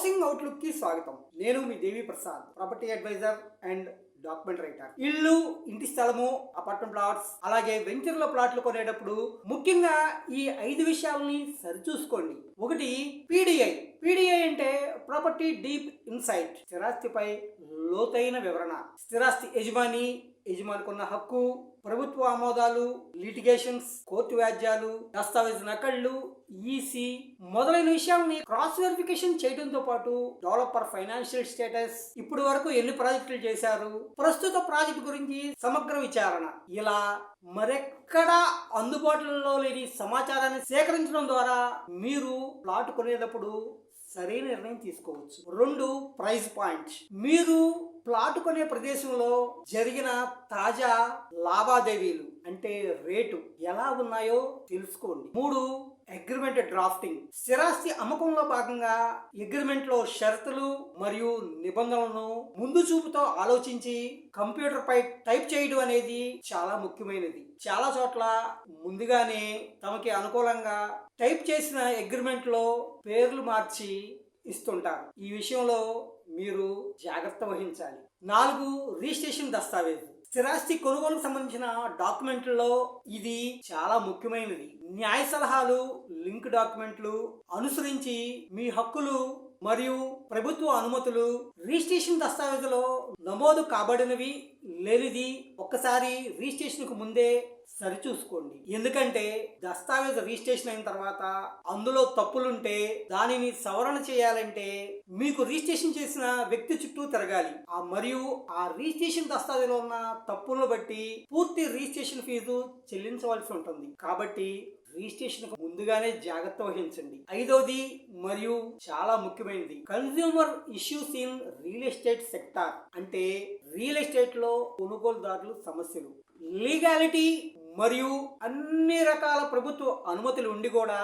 Housing outlook కి స్వాగతం. నేను మీ Devi Prasad, property adviser and document writer. ఇల్లు, ఇంటి స్థలము, అపార్ట్మెంట్ ప్లాట్స్, అలాగే వెంచర్లో ప్లాట్లు కొనేటప్పుడు ముఖ్యంగా ఈ 5 విషయాలని సరిచూసుకోండి. ఒకటి పీడిఐ. పీడిఐ అంటే ప్రాపర్టీ డీప్ ఇన్సైట్, స్థిరాస్తిపై లోతైన వివరణ. స్థిరాస్తి యజమానికున్న హక్కు, ప్రభుత్వ ఆమోదాలు, లిటిగేషన్స్, కోర్టు వ్యాజ్యాలు, దస్తావేజ్ నకళ్లు, ఈసీ మొదలైన విషయాలని క్రాస్ వెరిఫికేషన్ చేయడంతో పాటు డెవలపర్ ఫైనాన్షియల్ స్టేటస్, ఇప్పుడు వరకు ఎన్ని ప్రాజెక్టులు చేశారు, ప్రస్తుత ప్రాజెక్టు గురించి సమగ్ర విచారణ, ఇలా మరెక్కడా అందుబాటులో లేని సమాచారాన్ని సేకరించడం ద్వారా మీరు ప్లాట్ కొనేటప్పుడు సరైన నిర్ణయం తీసుకోవచ్చు. 2, ప్రైస్ పాయింట్. మీరు ప్లాట్ కొనే ప్రదేశంలో జరిగిన తాజా లావాదేవీలు అంటే రేటు ఎలా ఉన్నాయో తెలుసుకోండి. 3, అగ్రిమెంట్ డ్రాఫ్టింగ్. స్థిరాస్తి అమ్మకంలో భాగంగా అగ్రిమెంట్ లో షరతులు మరియు నిబంధనలను ముందు చూపుతో ఆలోచించి కంప్యూటర్ పై టైప్ చేయడం అనేది చాలా ముఖ్యమైనది. చాలా చోట్ల ముందుగానే తమకి అనుకూలంగా టైప్ చేసిన అగ్రిమెంట్ లో పేర్లు మార్చి ఇస్తుంటారు. ఈ విషయంలో మీరు జాగ్రత్త వహించాలి. 4, రిజిస్ట్రేషన్ దస్తావేజు. స్థిరాస్తి కొనుగోలుకు సంబంధించిన డాక్యుమెంట్లలో ఇది చాలా ముఖ్యమైనది. న్యాయ సలహాలు, లింక్ డాక్యుమెంట్లు అనుసరించి మీ హక్కులు మరియు ప్రభుత్వ అనుమతులు రిజిస్ట్రేషన్ దస్తావేజులో నమోదు కాబడినవి లేనిది ఒక్కసారి రిజిస్ట్రేషన్ కు ముందే సరిచూసుకోండి. ఎందుకంటే దస్తావేజ్ రిజిస్ట్రేషన్ అయిన తర్వాత అందులో తప్పులుంటే దానిని సవరణ చేయాలంటే మీకు రిజిస్ట్రేషన్ చేసిన వ్యక్తి చుట్టూ తిరగాలి. మరియు ఆ రిజిస్ట్రేషన్ దస్తావేజ్లో ఉన్న తప్పులను బట్టి పూర్తి రిజిస్ట్రేషన్ ఫీజు చెల్లించవలసి ఉంటుంది. కాబట్టి రిజిస్ట్రేషన్ ముందుగానే జాగ్రత్త వహించండి. 5వది మరియు చాలా ముఖ్యమైనది, consumer issues in real estate sector. అంటే రియల్ ఎస్టేట్ లో కొనుగోలుదారుల సమస్యలు, లీగాలిటీ మరియు అన్ని రకాల ప్రభుత్వ అనుమతులు ఉండి కూడా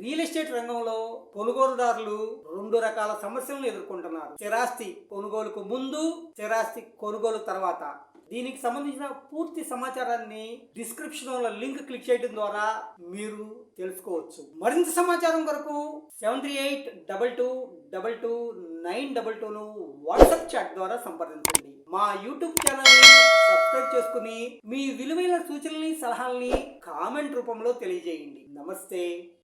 రియల్ ఎస్టేట్ రంగంలో కొనుగోలుదారులు 2 రకాల సమస్యలను ఎదుర్కొంటున్నారు. స్థిరాస్తి కొనుగోలుకు ముందు, స్థిరాస్తి కొనుగోలు తర్వాత. దీనికి సంబంధించిన పూర్తి సమాచారాన్ని డిస్క్రిప్షన్ లో లింక్ క్లిక్ చేయడం ద్వారా మీరు తెలుసుకోవచ్చు. మరింత సమాచారం కొరకు 7382222922 వాట్సాప్ చాట్ ద్వారా సంప్రదించండి. మా యూట్యూబ్ ఛానల్ ని సబ్స్క్రైబ్ చేసుకుని మీ విలువైన సూచనల్ని, సలహాలని కామెంట్ రూపంలో తెలియజేయండి. నమస్తే.